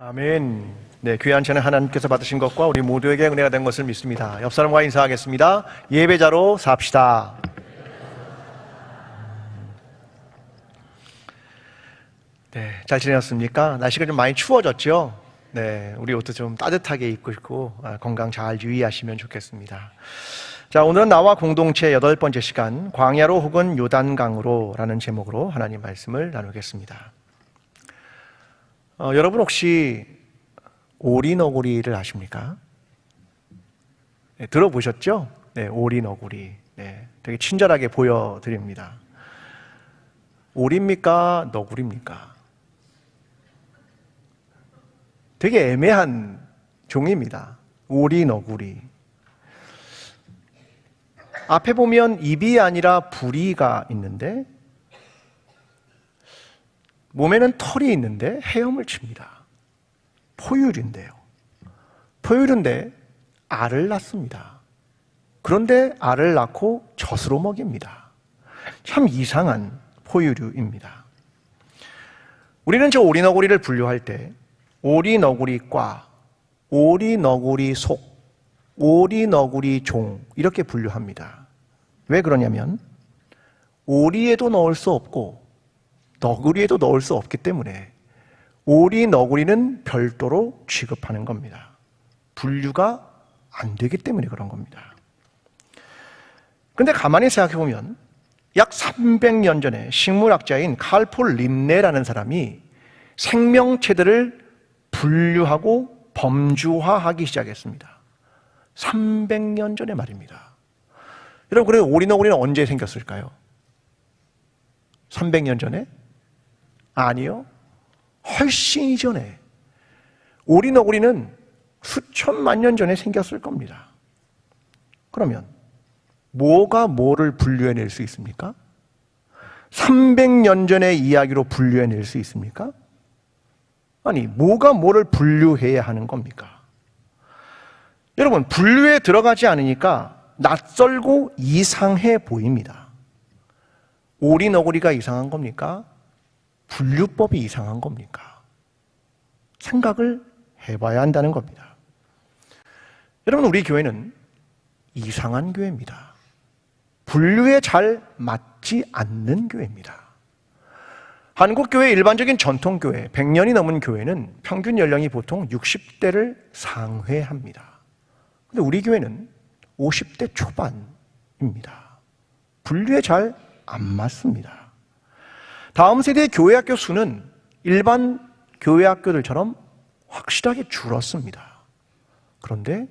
아멘. 네, 귀한 찬양 하나님께서 받으신 것과 우리 모두에게 은혜가 된 것을 믿습니다. 옆 사람과 인사하겠습니다. 예배자로 삽시다. 네, 잘 지내셨습니까? 날씨가 좀 많이 추워졌죠? 네, 우리 옷도 좀 따뜻하게 입고 있고 건강 잘 유의하시면 좋겠습니다. 자, 오늘은 나와 공동체 8번째 시간 광야로 혹은 요단강으로 라는 제목으로 하나님 말씀을 나누겠습니다. 여러분 혹시 오리너구리를 아십니까? 네, 들어보셨죠? 네, 오리너구리. 네, 되게 친절하게 보여드립니다. 오리입니까? 너구리입니까? 되게 애매한 종입니다. 오리너구리. 앞에 보면 입이 아니라 부리가 있는데 몸에는 털이 있는데 헤엄을 칩니다. 포유류인데요. 포유류인데 알을 낳습니다. 그런데 알을 낳고 젖으로 먹입니다. 참 이상한 포유류입니다. 우리는 저 오리너구리를 분류할 때 오리너구리과, 오리너구리 속, 오리너구리 종 이렇게 분류합니다. 왜 그러냐면 오리에도 넣을 수 없고 너구리에도 넣을 수 없기 때문에 오리, 너구리는 별도로 취급하는 겁니다. 분류가 안 되기 때문에 그런 겁니다. 그런데 가만히 생각해보면 약 300년 전에 식물학자인 칼폴 린네라는 사람이 생명체들을 분류하고 범주화하기 시작했습니다. 300년 전의 말입니다. 여러분, 그래 오리, 너구리는 언제 생겼을까요? 300년 전에? 아니요. 훨씬 이전에. 오리, 너구리는 수천만 년 전에 생겼을 겁니다. 그러면 뭐가 뭐를 분류해낼 수 있습니까? 300년 전의 이야기로 분류해낼 수 있습니까? 아니, 뭐가 뭐를 분류해야 하는 겁니까? 여러분, 분류에 들어가지 않으니까 낯설고 이상해 보입니다. 오리, 너구리가 이상한 겁니까? 분류법이 이상한 겁니까? 생각을 해봐야 한다는 겁니다. 여러분, 우리 교회는 이상한 교회입니다. 분류에 잘 맞지 않는 교회입니다. 한국교회 일반적인 전통교회, 100년이 넘은 교회는 평균 연령이 보통 60대를 상회합니다. 그런데 우리 교회는 50대 초반입니다. 분류에 잘 안 맞습니다. 다음 세대의 교회학교 수는 일반 교회학교들처럼 확실하게 줄었습니다. 그런데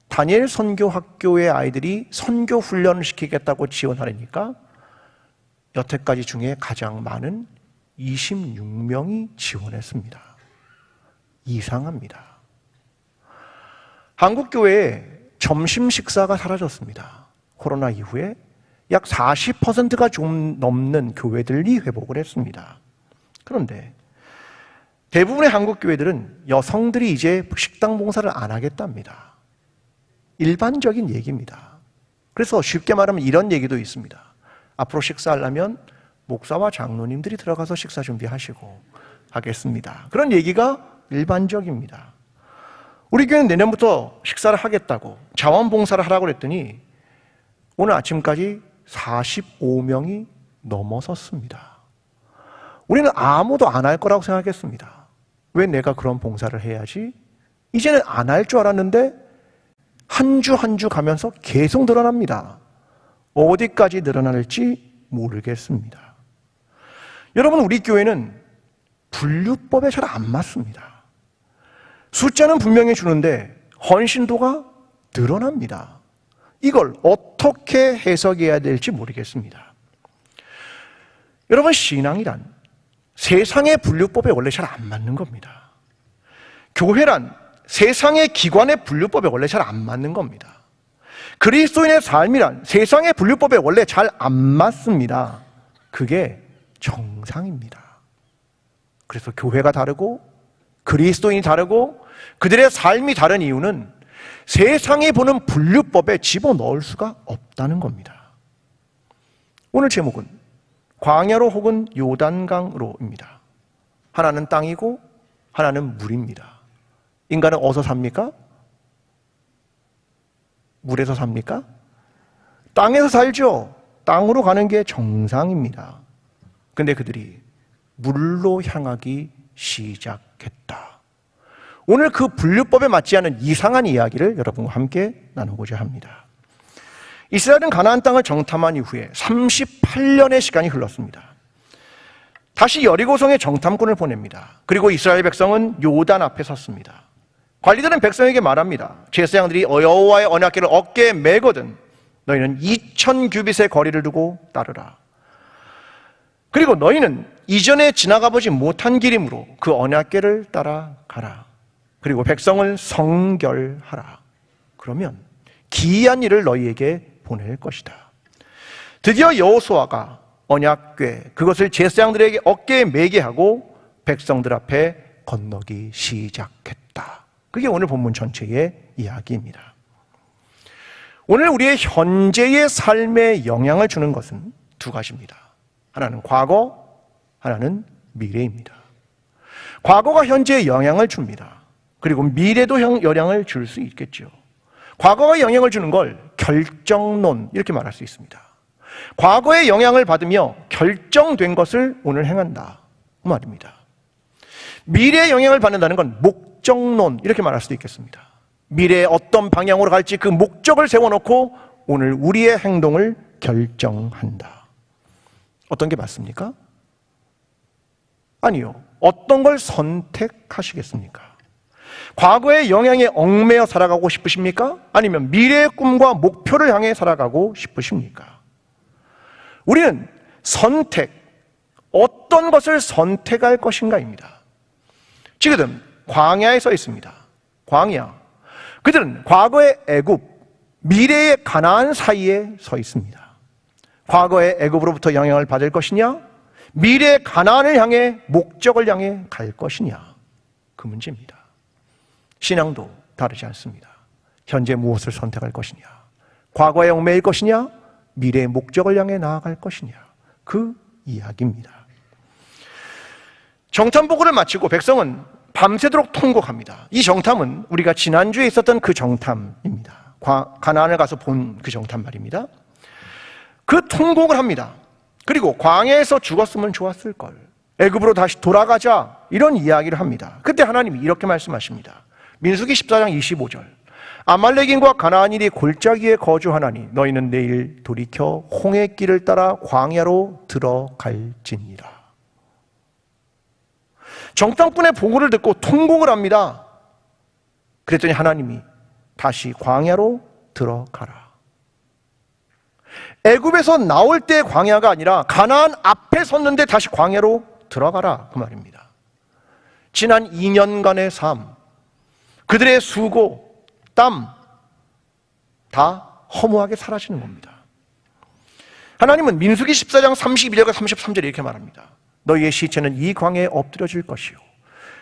다니엘 선교학교의 아이들이 선교 훈련을 시키겠다고 지원하려니까 여태까지 중에 가장 많은 26명이 지원했습니다. 이상합니다. 한국교회에 점심 식사가 사라졌습니다. 코로나 이후에 약 40%가 좀 넘는 교회들이 회복을 했습니다. 그런데 대부분의 한국 교회들은 여성들이 이제 식당 봉사를 안 하겠답니다. 일반적인 얘기입니다. 그래서 쉽게 말하면 이런 얘기도 있습니다. 앞으로 식사하려면 목사와 장로님들이 들어가서 식사 준비하시고 하겠습니다. 그런 얘기가 일반적입니다. 우리 교회는 내년부터 식사를 하겠다고 자원봉사를 하라고 그랬더니 오늘 아침까지 45명이 넘어섰습니다. 우리는 아무도 안 할 거라고 생각했습니다. 왜 내가 그런 봉사를 해야지? 이제는 안 할 줄 알았는데 한 주 한 주 가면서 계속 늘어납니다. 어디까지 늘어날지 모르겠습니다. 여러분, 우리 교회는 분류법에 잘 안 맞습니다. 숫자는 분명히 주는데 헌신도가 늘어납니다. 이걸 어떻게 해석해야 될지 모르겠습니다. 여러분, 신앙이란 세상의 분류법에 원래 잘 안 맞는 겁니다. 교회란 세상의 기관의 분류법에 원래 잘 안 맞는 겁니다. 그리스도인의 삶이란 세상의 분류법에 원래 잘 안 맞습니다. 그게 정상입니다. 그래서 교회가 다르고 그리스도인이 다르고 그들의 삶이 다른 이유는 세상이 보는 분류법에 집어넣을 수가 없다는 겁니다. 오늘 제목은 광야로 혹은 요단강으로입니다. 하나는 땅이고 하나는 물입니다. 인간은 어디서 삽니까? 물에서 삽니까? 땅에서 살죠. 땅으로 가는 게 정상입니다. 근데 그들이 물로 향하기 시작했다. 오늘 그 분류법에 맞지 않은 이상한 이야기를 여러분과 함께 나누고자 합니다. 이스라엘은 가나안 땅을 정탐한 이후에 38년의 시간이 흘렀습니다. 다시 여리고성에 정탐꾼을 보냅니다. 그리고 이스라엘 백성은 요단 앞에 섰습니다. 관리들은 백성에게 말합니다. 제사장들이 여호와의 언약궤를 어깨에 메거든 너희는 2000규빗의 거리를 두고 따르라. 그리고 너희는 이전에 지나가 보지 못한 길이므로 그 언약궤를 따라가라. 그리고 백성을 성결하라. 그러면 기이한 일을 너희에게 보낼 것이다. 드디어 여호수아가 언약궤 그것을 제사장들에게 어깨에 메게 하고 백성들 앞에 건너기 시작했다. 그게 오늘 본문 전체의 이야기입니다. 오늘 우리의 현재의 삶에 영향을 주는 것은 두 가지입니다. 하나는 과거, 하나는 미래입니다. 과거가 현재에 영향을 줍니다. 그리고 미래도 영향을 줄 수 있겠죠. 과거가 영향을 주는 걸 결정론 이렇게 말할 수 있습니다. 과거에 영향을 받으며 결정된 것을 오늘 행한다 그 말입니다. 미래에 영향을 받는다는 건 목적론 이렇게 말할 수도 있겠습니다. 미래에 어떤 방향으로 갈지 그 목적을 세워놓고 오늘 우리의 행동을 결정한다. 어떤 게 맞습니까? 아니요. 어떤 걸 선택하시겠습니까? 과거의 영향에 얽매여 살아가고 싶으십니까? 아니면 미래의 꿈과 목표를 향해 살아가고 싶으십니까? 우리는 선택, 어떤 것을 선택할 것인가입니다. 지금 광야에 서 있습니다. 광야. 그들은 과거의 애굽, 미래의 가나안 사이에 서 있습니다. 과거의 애굽으로부터 영향을 받을 것이냐? 미래의 가나안을 향해 목적을 향해 갈 것이냐? 그 문제입니다. 신앙도 다르지 않습니다. 현재 무엇을 선택할 것이냐? 과거에 얽매일 것이냐? 미래의 목적을 향해 나아갈 것이냐? 그 이야기입니다. 정탐보고를 마치고 백성은 밤새도록 통곡합니다. 이 정탐은 우리가 지난주에 있었던 그 정탐입니다. 가나안을 가서 본 그 정탐 말입니다. 그 통곡을 합니다. 그리고 광야에서 죽었으면 좋았을 걸, 애굽으로 다시 돌아가자, 이런 이야기를 합니다. 그때 하나님이 이렇게 말씀하십니다. 민수기 14장 25절. 아말렉인과 가나안인이 골짜기에 거주하나니 너희는 내일 돌이켜 홍해 길을 따라 광야로 들어갈지니라. 정탐꾼의 보고를 듣고 통곡을 합니다. 그랬더니 하나님이 다시 광야로 들어가라. 애굽에서 나올 때 광야가 아니라 가나안 앞에 섰는데 다시 광야로 들어가라 그 말입니다. 지난 2년간의 삶, 그들의 수고, 땀 다 허무하게 사라지는 겁니다. 하나님은 민수기 14장 32절과 33절에 이렇게 말합니다. 너희의 시체는 이 광야에 엎드려질 것이요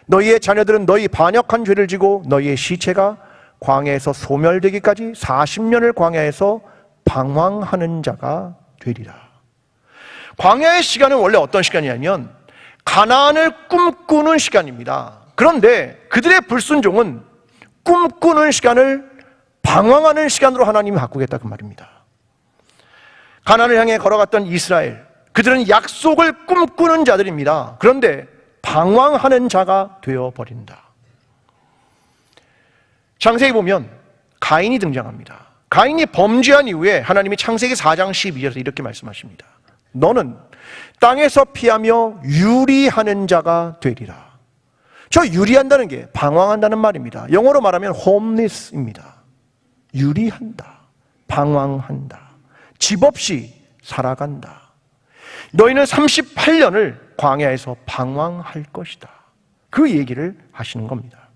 너희의 자녀들은 너희 반역한 죄를 지고 너희의 시체가 광야에서 소멸되기까지 40년을 광야에서 방황하는 자가 되리라. 광야의 시간은 원래 어떤 시간이냐면 가나안을 꿈꾸는 시간입니다. 그런데 그들의 불순종은 꿈꾸는 시간을 방황하는 시간으로 하나님이 바꾸겠다 그 말입니다. 가나안을 향해 걸어갔던 이스라엘, 그들은 약속을 꿈꾸는 자들입니다. 그런데 방황하는 자가 되어버린다. 창세기 보면 가인이 등장합니다. 가인이 범죄한 이후에 하나님이 창세기 4장 12절에서 이렇게 말씀하십니다. 너는 땅에서 피하며 유리하는 자가 되리라. 저 유리한다는 게 방황한다는 말입니다. 영어로 말하면 homeless입니다. 유리한다, 방황한다, 집 없이 살아간다. 너희는 38년을 광야에서 방황할 것이다. 그 얘기를 하시는 겁니다.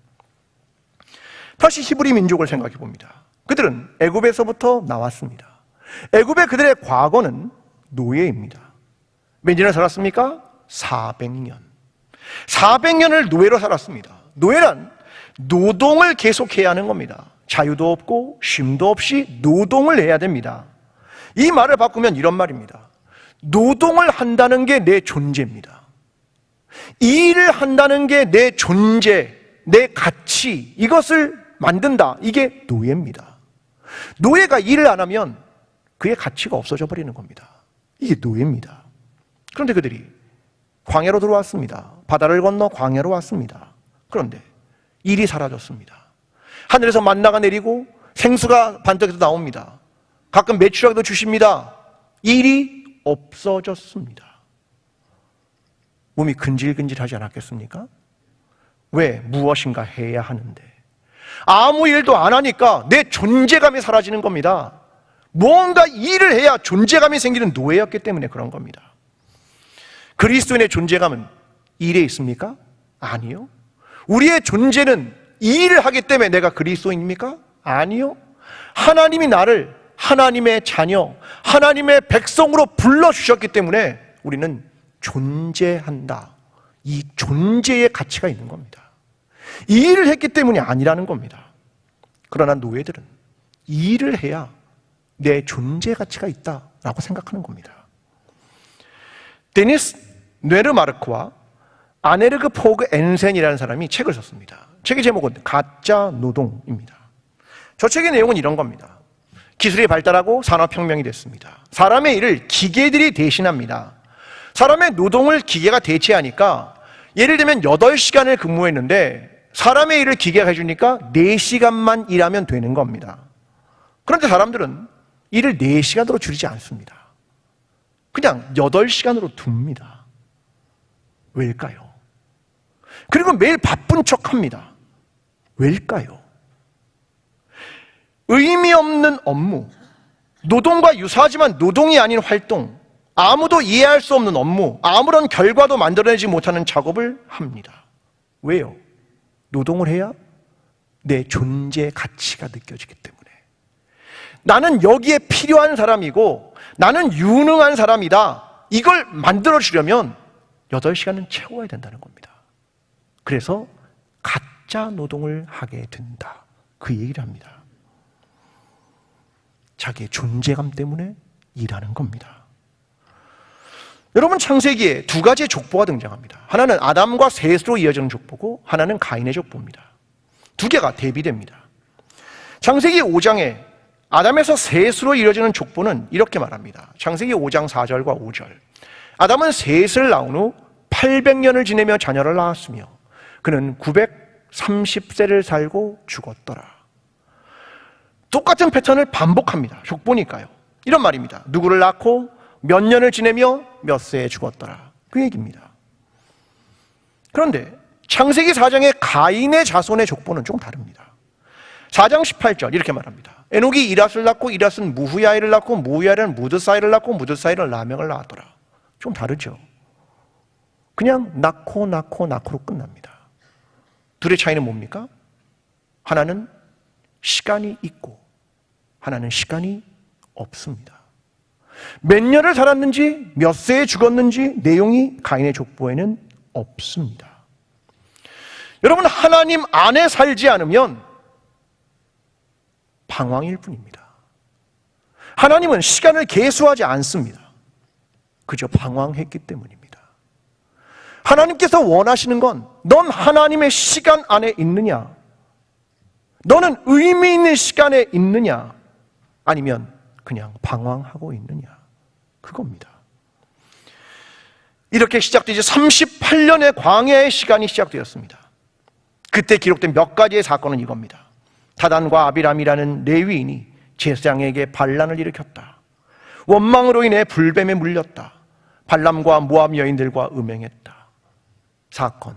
다시 히브리 민족을 생각해 봅니다. 그들은 애굽에서부터 나왔습니다. 애굽의 그들의 과거는 노예입니다. 몇 년을 살았습니까? 400년. 400년을 노예로 살았습니다. 노예란 노동을 계속해야 하는 겁니다. 자유도 없고 쉼도 없이 노동을 해야 됩니다. 이 말을 바꾸면 이런 말입니다. 노동을 한다는 게 내 존재입니다. 이 일을 한다는 게 내 존재, 내 가치, 이것을 만든다. 이게 노예입니다. 노예가 일을 안 하면 그의 가치가 없어져 버리는 겁니다. 이게 노예입니다. 그런데 그들이 광야로 들어왔습니다. 바다를 건너 광야로 왔습니다. 그런데 일이 사라졌습니다. 하늘에서 만나가 내리고 생수가 반짝에서 나옵니다. 가끔 메추라기도 주십니다. 일이 없어졌습니다. 몸이 근질근질하지 않았겠습니까? 왜? 무엇인가 해야 하는데 아무 일도 안 하니까 내 존재감이 사라지는 겁니다. 뭔가 일을 해야 존재감이 생기는 노예였기 때문에 그런 겁니다. 그리스도인의 존재감은 일에 있습니까? 아니요. 우리의 존재는 이 일을 하기 때문에 내가 그리스도인입니까? 아니요. 하나님이 나를 하나님의 자녀, 하나님의 백성으로 불러주셨기 때문에 우리는 존재한다. 이 존재의 가치가 있는 겁니다. 이 일을 했기 때문이 아니라는 겁니다. 그러나 노예들은 이 일을 해야 내 존재 가치가 있다라고 생각하는 겁니다. 데니스 뇌르마르크와 아네르그 포그 엔센이라는 사람이 책을 썼습니다. 책의 제목은 가짜 노동입니다. 저 책의 내용은 이런 겁니다. 기술이 발달하고 산업혁명이 됐습니다. 사람의 일을 기계들이 대신합니다. 사람의 노동을 기계가 대체하니까 예를 들면 8시간을 근무했는데 사람의 일을 기계가 해주니까 4시간만 일하면 되는 겁니다. 그런데 사람들은 일을 4시간으로 줄이지 않습니다. 그냥 8시간으로 둡니다. 왜일까요? 그리고 매일 바쁜 척합니다. 왜일까요? 의미 없는 업무, 노동과 유사하지만 노동이 아닌 활동, 아무도 이해할 수 없는 업무, 아무런 결과도 만들어내지 못하는 작업을 합니다. 왜요? 노동을 해야 내 존재 가치가 느껴지기 때문에. 나는 여기에 필요한 사람이고 나는 유능한 사람이다. 이걸 만들어주려면 8시간은 채워야 된다는 겁니다. 그래서 가짜 노동을 하게 된다. 그 얘기를 합니다. 자기의 존재감 때문에 일하는 겁니다. 여러분, 창세기에 2가지의 족보가 등장합니다. 하나는 아담과 셋으로 이어지는 족보고 하나는 가인의 족보입니다. 2개가 대비됩니다. 창세기 5장에 아담에서 셋으로 이어지는 족보는 이렇게 말합니다. 창세기 5장 4절과 5절. 아담은 셋을 낳은 후 800년을 지내며 자녀를 낳았으며 그는 930세를 살고 죽었더라. 똑같은 패턴을 반복합니다. 족보니까요. 이런 말입니다. 누구를 낳고 몇 년을 지내며 몇 세에 죽었더라. 그 얘기입니다. 그런데 창세기 4장의 가인의 자손의 족보는 좀 다릅니다. 4장 18절 이렇게 말합니다. 에녹이 이랏을 낳고 이랏은 무후야일을 낳고 무후야일은 무드사이를 낳고 무드사이는 라멕을 낳았더라. 좀 다르죠. 그냥 낳고로 끝납니다. 둘의 차이는 뭡니까? 하나는 시간이 있고 하나는 시간이 없습니다. 몇 년을 살았는지 몇 세에 죽었는지 내용이 가인의 족보에는 없습니다. 여러분, 하나님 안에 살지 않으면 방황일 뿐입니다. 하나님은 시간을 계수하지 않습니다. 그저 방황했기 때문입니다. 하나님께서 원하시는 건 넌 하나님의 시간 안에 있느냐? 너는 의미 있는 시간에 있느냐? 아니면 그냥 방황하고 있느냐? 그겁니다. 이렇게 시작되지 38년의 광야의 시간이 시작되었습니다. 그때 기록된 몇 가지의 사건은 이겁니다. 다단과 아비람이라는 레위인이 제사장에게 반란을 일으켰다. 원망으로 인해 불뱀에 물렸다. 발람과 모압 여인들과 음행했다. 사건.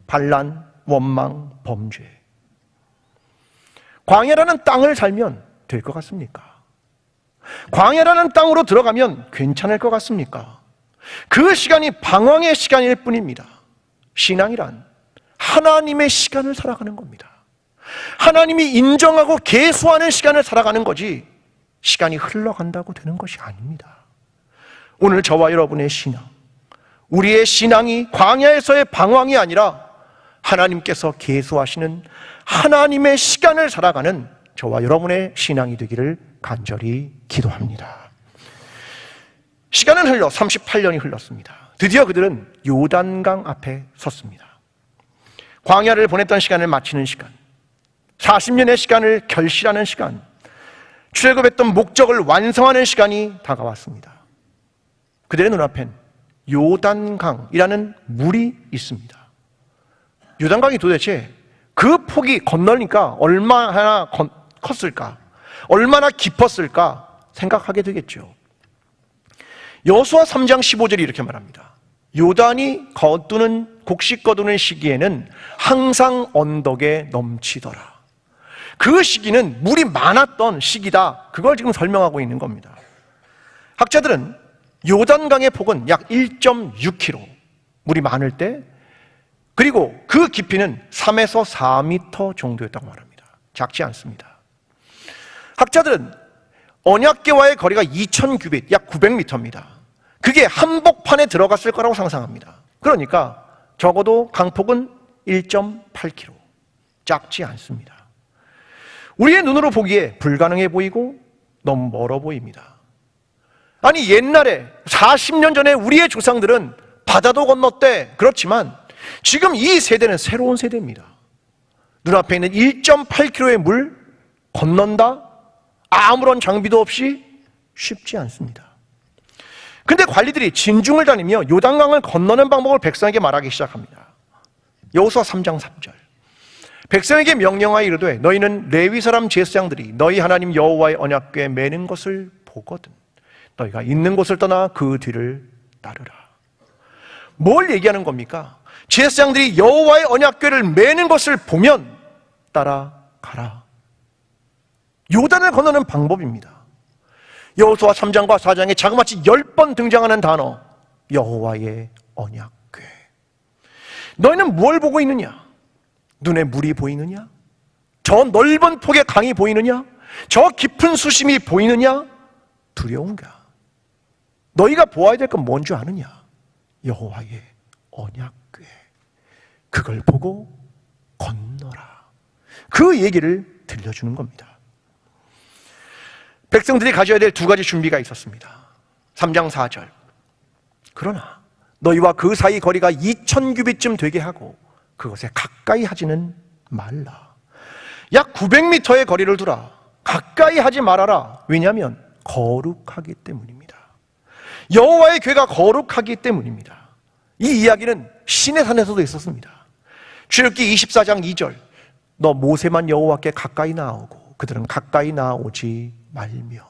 반란, 원망, 범죄. 광야라는 땅을 살면 될 것 같습니까? 광야라는 땅으로 들어가면 괜찮을 것 같습니까? 그 시간이 방황의 시간일 뿐입니다. 신앙이란 하나님의 시간을 살아가는 겁니다. 하나님이 인정하고 계수하는 시간을 살아가는 거지 시간이 흘러간다고 되는 것이 아닙니다. 오늘 저와 여러분의 신앙, 우리의 신앙이 광야에서의 방황이 아니라 하나님께서 계수하시는 하나님의 시간을 살아가는 저와 여러분의 신앙이 되기를 간절히 기도합니다. 시간은 흘러 38년이 흘렀습니다. 드디어 그들은 요단강 앞에 섰습니다. 광야를 보냈던 시간을 마치는 시간, 40년의 시간을 결실하는 시간, 출애굽했던 목적을 완성하는 시간이 다가왔습니다. 그들의 눈앞엔 요단강이라는 물이 있습니다. 요단강이 도대체 그 폭이 건너니까 얼마나 컸을까? 얼마나 깊었을까? 생각하게 되겠죠. 여호수아 3장 15절이 이렇게 말합니다. 요단이 곡식 거두는 시기에는 항상 언덕에 넘치더라. 그 시기는 물이 많았던 시기다. 그걸 지금 설명하고 있는 겁니다. 학자들은 요단강의 폭은 약 1.6km, 물이 많을 때, 그리고 그 깊이는 3에서 4m 정도였다고 말합니다. 작지 않습니다. 학자들은 언약궤와의 거리가 2000규빗, 약 900m입니다. 그게 한복판에 들어갔을 거라고 상상합니다. 그러니까 적어도 강폭은 1.8km, 작지 않습니다. 우리의 눈으로 보기에 불가능해 보이고 너무 멀어 보입니다. 아니, 옛날에 40년 전에 우리의 조상들은 바다도 건넜대. 그렇지만 지금 이 세대는 새로운 세대입니다. 눈앞에 있는 1.8km의 물 건넌다? 아무런 장비도 없이 쉽지 않습니다. 근데 관리들이 진중을 다니며 요단강을 건너는 방법을 백성에게 말하기 시작합니다. 여호수아 3장 3절. 백성에게 명령하여 이르되 너희는 레위 사람 제사장들이 너희 하나님 여호와의 언약궤에 매는 것을 보거든 너희가 있는 곳을 떠나 그 뒤를 따르라. 뭘 얘기하는 겁니까? 제사장들이 여호와의 언약궤를 매는 것을 보면 따라가라. 요단을 건너는 방법입니다. 여호수아 3장과 4장에 자그마치 10번 등장하는 단어, 여호와의 언약궤. 너희는 뭘 보고 있느냐? 눈에 물이 보이느냐? 저 넓은 폭의 강이 보이느냐? 저 깊은 수심이 보이느냐? 두려운가? 너희가 보아야 될 건 뭔 줄 아느냐? 여호와의 언약궤. 그걸 보고 건너라. 그 얘기를 들려주는 겁니다. 백성들이 가져야 될 두 가지 준비가 있었습니다. 3장 4절. 그러나 너희와 그 사이 거리가 2000규빗쯤 되게 하고 그것에 가까이 하지는 말라. 약 900m의 거리를 두라. 가까이 하지 말아라. 왜냐하면 거룩하기 때문입니다. 여호와의 궤가 거룩하기 때문입니다. 이 이야기는 시내산에서도 있었습니다. 출애굽기 24장 2절. 너 모세만 여호와께 가까이 나아오고 그들은 가까이 나아오지 말며.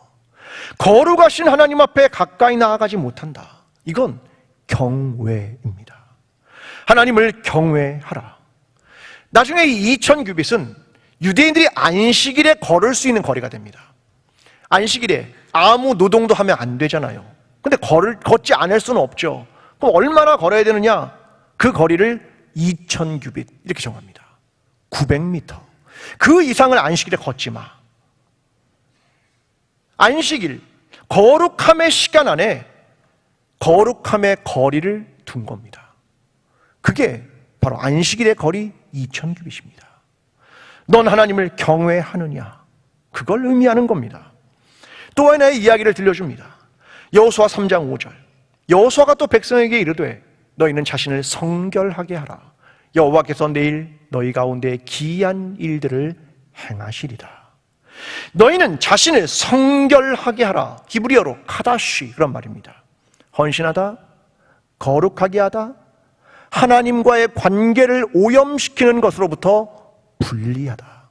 거룩하신 하나님 앞에 가까이 나아가지 못한다. 이건 경외입니다. 하나님을 경외하라. 나중에 이 2000규빗은 유대인들이 안식일에 걸을 수 있는 거리가 됩니다. 안식일에 아무 노동도 하면 안 되잖아요. 근데 걷지 않을 수는 없죠. 그럼 얼마나 걸어야 되느냐? 그 거리를 2000규빗 이렇게 정합니다. 900m. 그 이상을 안식일에 걷지 마. 안식일, 거룩함의 시간 안에 거룩함의 거리를 둔 겁니다. 그게 바로 안식일의 거리 2000규빗입니다. 넌 하나님을 경외하느냐? 그걸 의미하는 겁니다. 또 하나의 이야기를 들려줍니다. 여호수아 3장 5절. 여호수아가 또 백성에게 이르되 너희는 자신을 성결하게 하라. 여호와께서 내일 너희 가운데 기이한 일들을 행하시리라. 너희는 자신을 성결하게 하라. 히브리어로 카다시 그런 말입니다. 헌신하다, 거룩하게 하다, 하나님과의 관계를 오염시키는 것으로부터 분리하다.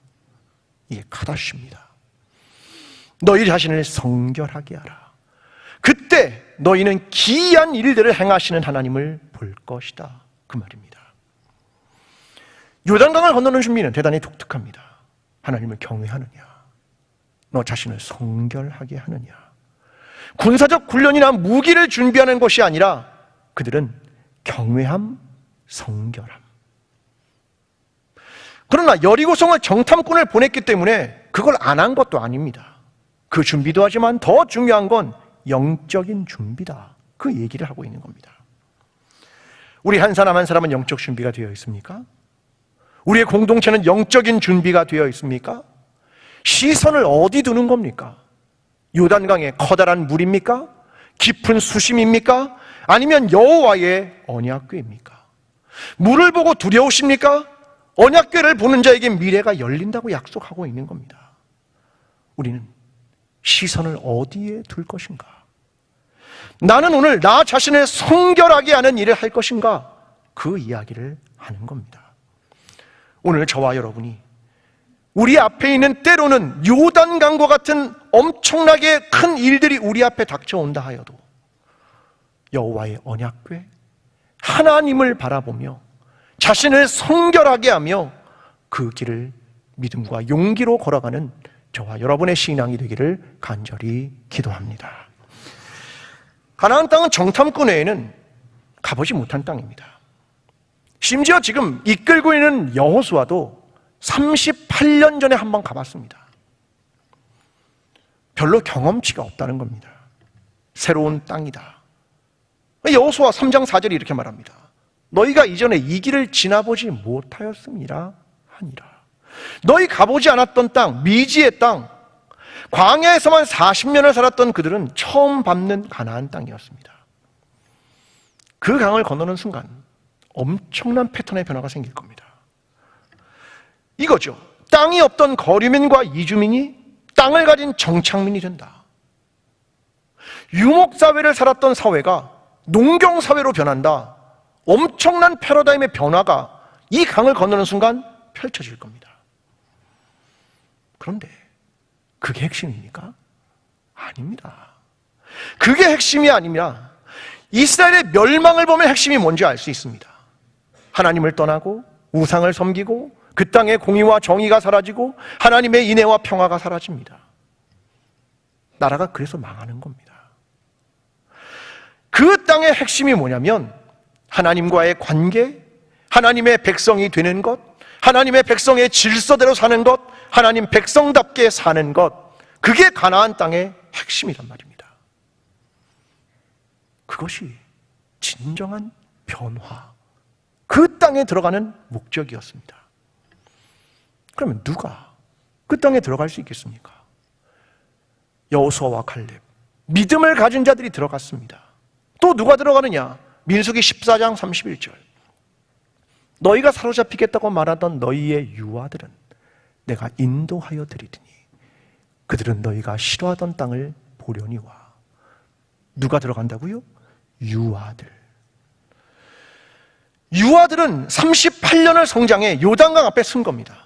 이게 카다시입니다. 너희 자신을 성결하게 하라. 그때 너희는 기이한 일들을 행하시는 하나님을 볼 것이다. 그 말입니다. 요단강을 건너는 준비는 대단히 독특합니다. 하나님을 경외하느냐? 너 자신을 성결하게 하느냐? 군사적 훈련이나 무기를 준비하는 것이 아니라 그들은 경외함, 성결함. 그러나 여리고성을 정탐꾼을 보냈기 때문에 그걸 안 한 것도 아닙니다. 그 준비도 하지만 더 중요한 건 영적인 준비다. 그 얘기를 하고 있는 겁니다. 우리 한 사람 한 사람은 영적 준비가 되어 있습니까? 우리의 공동체는 영적인 준비가 되어 있습니까? 시선을 어디 두는 겁니까? 요단강의 커다란 물입니까? 깊은 수심입니까? 아니면 여호와의 언약궤입니까? 물을 보고 두려우십니까? 언약궤를 보는 자에게 미래가 열린다고 약속하고 있는 겁니다. 우리는 시선을 어디에 둘 것인가? 나는 오늘 나 자신을 성결하게 하는 일을 할 것인가? 그 이야기를 하는 겁니다. 오늘 저와 여러분이 우리 앞에 있는 때로는 요단강과 같은 엄청나게 큰 일들이 우리 앞에 닥쳐온다 하여도 여호와의 언약궤, 하나님을 바라보며 자신을 성결하게 하며 그 길을 믿음과 용기로 걸어가는 저와 여러분의 신앙이 되기를 간절히 기도합니다. 가나안 땅은 정탐꾼 외에는 가보지 못한 땅입니다. 심지어 지금 이끌고 있는 여호수아도 38년 전에 한번 가봤습니다. 별로 경험치가 없다는 겁니다. 새로운 땅이다. 여호수아 3장 4절이 이렇게 말합니다. 너희가 이전에 이 길을 지나보지 못하였음이라 하니라. 너희 가보지 않았던 땅, 미지의 땅, 광야에서만 40년을 살았던 그들은 처음 밟는 가나안 땅이었습니다. 그 강을 건너는 순간 엄청난 패턴의 변화가 생길 겁니다. 이거죠. 땅이 없던 거류민과 이주민이 땅을 가진 정착민이 된다. 유목사회를 살았던 사회가 농경사회로 변한다. 엄청난 패러다임의 변화가 이 강을 건너는 순간 펼쳐질 겁니다. 그런데 그게 핵심입니까? 아닙니다. 그게 핵심이 아니라 이스라엘의 멸망을 보면 핵심이 뭔지 알 수 있습니다. 하나님을 떠나고 우상을 섬기고 그 땅의 공의와 정의가 사라지고 하나님의 인애와 평화가 사라집니다. 나라가 그래서 망하는 겁니다. 그 땅의 핵심이 뭐냐면 하나님과의 관계, 하나님의 백성이 되는 것, 하나님의 백성의 질서대로 사는 것, 하나님 백성답게 사는 것, 그게 가나안 땅의 핵심이란 말입니다. 그것이 진정한 변화, 그 땅에 들어가는 목적이었습니다. 그러면 누가 그 땅에 들어갈 수 있겠습니까? 여호수아와 칼렙, 믿음을 가진 자들이 들어갔습니다. 또 누가 들어가느냐? 민수기 14장 31절. 너희가 사로잡히겠다고 말하던 너희의 유아들은 내가 인도하여 드리리니 그들은 너희가 싫어하던 땅을 보려니와. 누가 들어간다고요? 유아들. 유아들은 38년을 성장해 요단강 앞에 쓴 겁니다.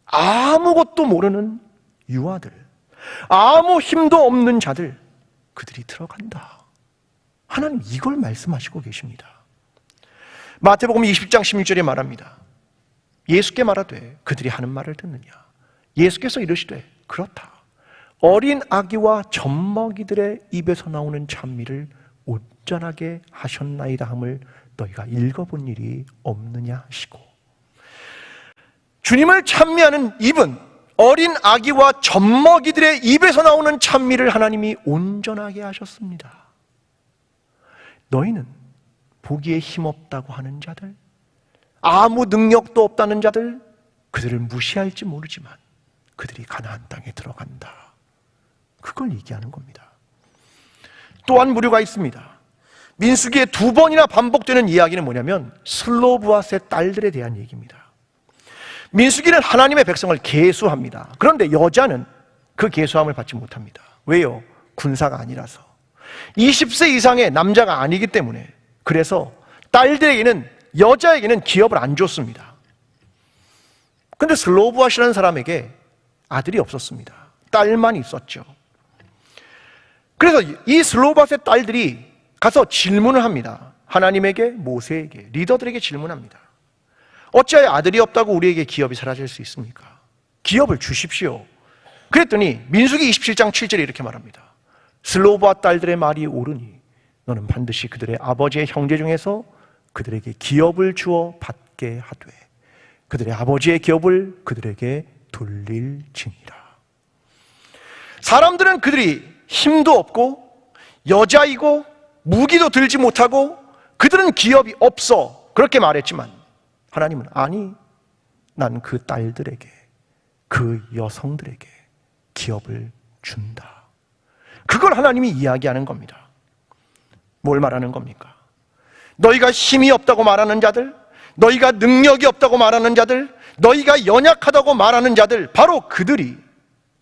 아무것도 모르는 유아들, 아무 힘도 없는 자들, 그들이 들어간다. 하나님 이걸 말씀하시고 계십니다. 마태복음 20장 16절에 말합니다. 예수께 말하되 그들이 하는 말을 듣느냐? 예수께서 이르시되 그렇다. 어린 아기와 젖먹이들의 입에서 나오는 찬미를 온전하게 하셨나이다 함을 너희가 읽어본 일이 없느냐 하시고, 주님을 찬미하는 입은 어린 아기와 젖먹이들의 입에서 나오는 찬미를 하나님이 온전하게 하셨습니다. 너희는 보기에 힘없다고 하는 자들, 아무 능력도 없다는 자들, 그들을 무시할지 모르지만 그들이 가나안 땅에 들어간다. 그걸 얘기하는 겁니다. 또 한 부류가 있습니다. 민수기에 2번이나 반복되는 이야기는 뭐냐면 슬로브앗의 딸들에 대한 얘기입니다. 민수기는 하나님의 백성을 계수합니다. 그런데 여자는 그 계수함을 받지 못합니다. 왜요? 군사가 아니라서. 20세 이상의 남자가 아니기 때문에. 그래서 딸들에게는, 여자에게는 기업을 안 줬습니다. 근데 슬로브앗이라는 사람에게 아들이 없었습니다. 딸만 있었죠. 그래서 이 슬로브앗의 딸들이 가서 질문을 합니다. 하나님에게, 모세에게, 리더들에게 질문합니다. 어찌하여 아들이 없다고 우리에게 기업이 사라질 수 있습니까? 기업을 주십시오. 그랬더니 민수기 27장 7절에 이렇게 말합니다. 슬로브앗 딸들의 말이 옳으니 너는 반드시 그들의 아버지의 형제 중에서 그들에게 기업을 주어 받게 하되 그들의 아버지의 기업을 그들에게 돌릴지니라. 사람들은 그들이 힘도 없고 여자이고 무기도 들지 못하고 그들은 기업이 없어, 그렇게 말했지만 하나님은 아니, 난 그 딸들에게, 그 여성들에게 기업을 준다. 그걸 하나님이 이야기하는 겁니다. 뭘 말하는 겁니까? 너희가 힘이 없다고 말하는 자들, 너희가 능력이 없다고 말하는 자들, 너희가 연약하다고 말하는 자들, 바로 그들이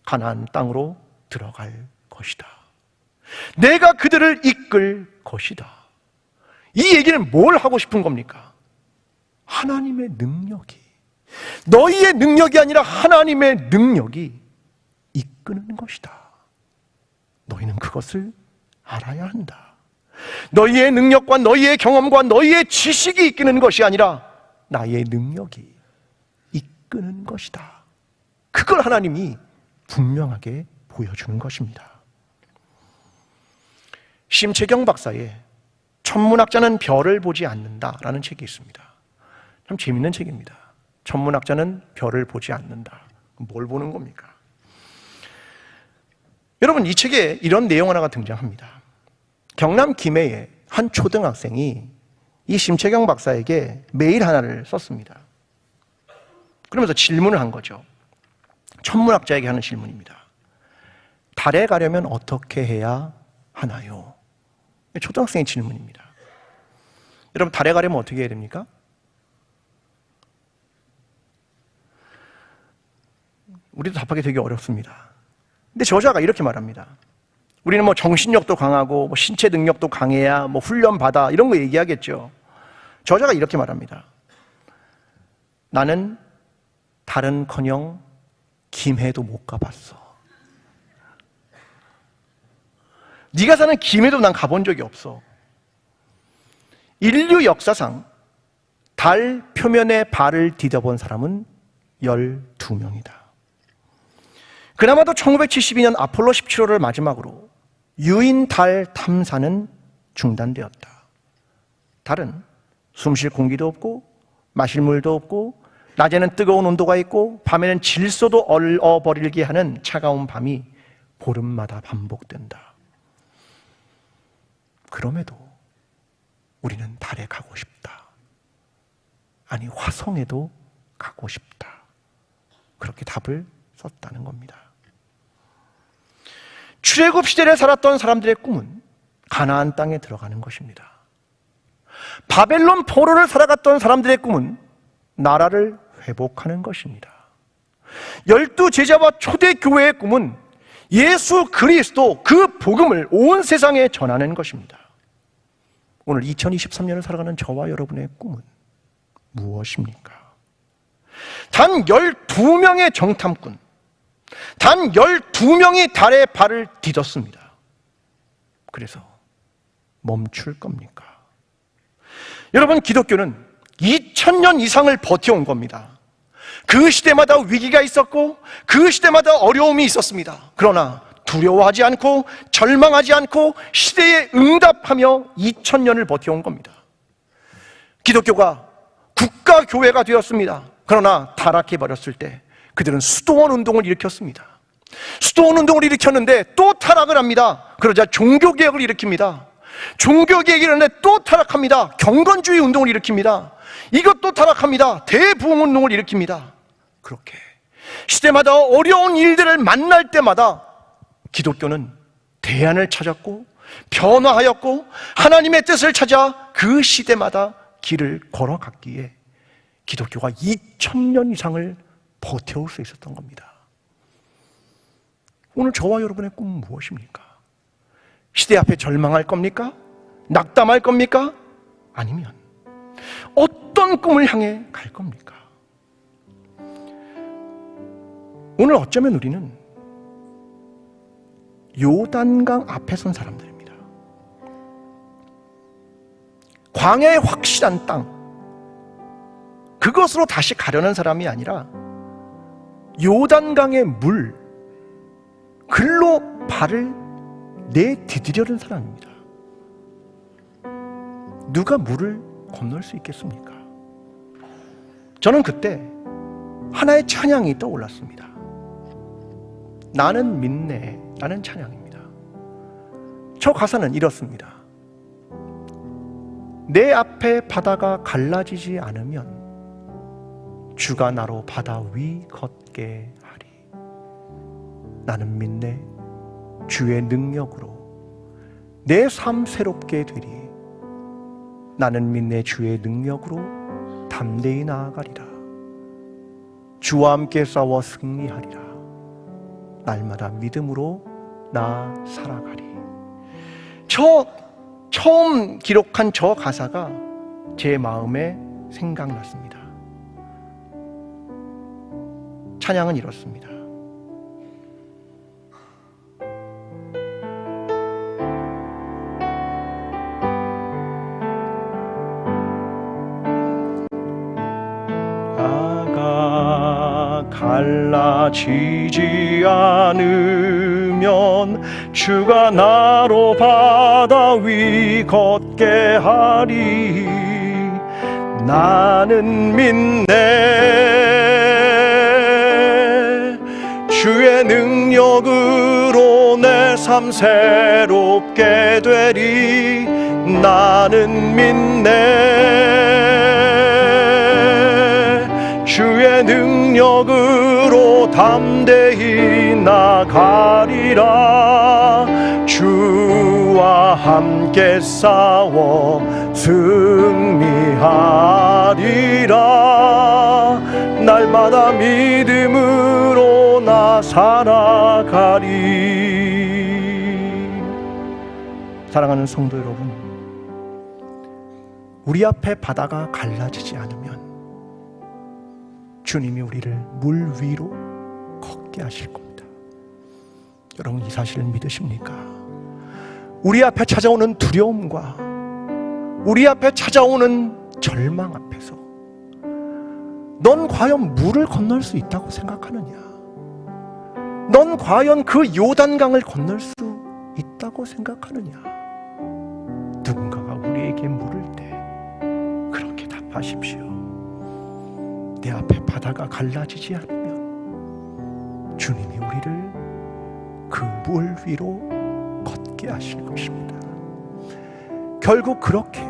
가나안 땅으로 들어갈 것이다. 내가 그들을 이끌 것이다. 이 얘기는 뭘 하고 싶은 겁니까? 하나님의 능력이, 너희의 능력이 아니라 하나님의 능력이 이끄는 것이다. 너희는 그것을 알아야 한다. 너희의 능력과 너희의 경험과 너희의 지식이 이끄는 것이 아니라 나의 능력이 이끄는 것이다. 그걸 하나님이 분명하게 보여주는 것입니다. 심채경 박사의 천문학자는 별을 보지 않는다라는 책이 있습니다. 참 재밌는 책입니다. 천문학자는 별을 보지 않는다. 뭘 보는 겁니까? 여러분, 이 책에 이런 내용 하나가 등장합니다. 경남 김해의 한 초등학생이 이 심채경 박사에게 메일 하나를 썼습니다. 그러면서 질문을 한 거죠. 천문학자에게 하는 질문입니다. 달에 가려면 어떻게 해야 하나요? 초등학생의 질문입니다. 여러분, 달에 가려면 어떻게 해야 됩니까? 우리도 답하기 되게 어렵습니다. 근데 저자가 이렇게 말합니다. 우리는 뭐 정신력도 강하고 뭐 신체 능력도 강해야 뭐 훈련 받아 이런 거 얘기하겠죠. 저자가 이렇게 말합니다. 나는 달은커녕 김해도 못 가봤어. 네가 사는 김해도 난 가본 적이 없어. 인류 역사상 달 표면에 발을 디뎌본 사람은 12명이다. 그나마도 1972년 아폴로 17호를 마지막으로 유인 달 탐사는 중단되었다. 달은 숨쉴 공기도 없고 마실 물도 없고 낮에는 뜨거운 온도가 있고 밤에는 질소도 얼어버리게 하는 차가운 밤이 보름마다 반복된다. 그럼에도 우리는 달에 가고 싶다. 아니, 화성에도 가고 싶다. 그렇게 답을 썼다는 겁니다. 출애굽 시대를 살았던 사람들의 꿈은 가나안 땅에 들어가는 것입니다. 바벨론 포로를 살아갔던 사람들의 꿈은 나라를 회복하는 것입니다. 12제자와 초대교회의 꿈은 예수 그리스도 그 복음을 온 세상에 전하는 것입니다. 오늘 2023년을 살아가는 저와 여러분의 꿈은 무엇입니까? 단 12명의 정탐꾼, 단 12명이 달에 발을 디뎠습니다. 그래서 멈출 겁니까? 여러분, 기독교는 2000년 이상을 버텨온 겁니다. 그 시대마다 위기가 있었고 그 시대마다 어려움이 있었습니다. 그러나 두려워하지 않고 절망하지 않고 시대에 응답하며 2000년을 버텨온 겁니다. 기독교가 국가교회가 되었습니다. 그러나 타락해버렸을 때 그들은 수도원 운동을 일으켰습니다. 수도원 운동을 일으켰는데 또 타락을 합니다. 그러자 종교개혁을 일으킵니다. 종교개혁이 일어나는데 또 타락합니다. 경건주의 운동을 일으킵니다. 이것도 타락합니다. 대부흥운동을 일으킵니다. 그렇게 시대마다 어려운 일들을 만날 때마다 기독교는 대안을 찾았고 변화하였고 하나님의 뜻을 찾아 그 시대마다 길을 걸어갔기에 기독교가 2000년 이상을 버텨올 수 있었던 겁니다. 오늘 저와 여러분의 꿈은 무엇입니까? 시대 앞에 절망할 겁니까? 낙담할 겁니까? 아니면 어떤 꿈을 향해 갈 겁니까? 오늘 어쩌면 우리는 요단강 앞에 선 사람들입니다. 광야의 확실한 땅, 그것으로 다시 가려는 사람이 아니라 요단강의 물, 글로 발을 내디디려는 사람입니다. 누가 물을 건널 수 있겠습니까? 저는 그때 하나의 찬양이 떠올랐습니다. 나는 믿네 라는 찬양입니다. 저 가사는 이렇습니다. 내 앞에 바다가 갈라지지 않으면 주가 나로 바다 위 걷게 하리. 나는 믿네 주의 능력으로 내 삶 새롭게 되리. 나는 및 내 주의 능력으로 담대히 나아가리라. 주와 함께 싸워 승리하리라. 날마다 믿음으로 나 살아가리. 처음 기록한 저 가사가 제 마음에 생각났습니다. 찬양은 이렇습니다. 나가 갈라지지 않으면 주가 나로 바다 위 걷게 하리. 나는 믿네. 주의 능력으로 내 삶 새롭게 되리. 나는 믿네. 주의 능력으로 담대히 나가리라. 주와 함께 싸워 승리하리라. 날마다 믿음으로 나 살아가리. 사랑하는 성도 여러분, 우리 앞에 바다가 갈라지지 않으면 주님이 우리를 물 위로 걷게 하실 겁니다. 여러분, 이 사실을 믿으십니까? 우리 앞에 찾아오는 두려움과 우리 앞에 찾아오는 절망 앞에서 넌 과연 물을 건널 수 있다고 생각하느냐? 넌 과연 그 요단강을 건널 수 있다고 생각하느냐? 누군가가 우리에게 물을 때 그렇게 답하십시오. 내 앞에 바다가 갈라지지 않으면 주님이 우리를 그 물 위로 걷게 하실 것입니다. 결국 그렇게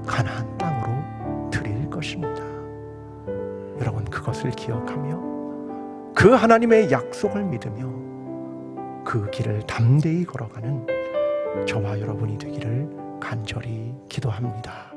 가나안 땅으로 들일 것입니다. 여러분, 그것을 기억하며 그 하나님의 약속을 믿으며 그 길을 담대히 걸어가는 저와 여러분이 되기를 간절히 기도합니다.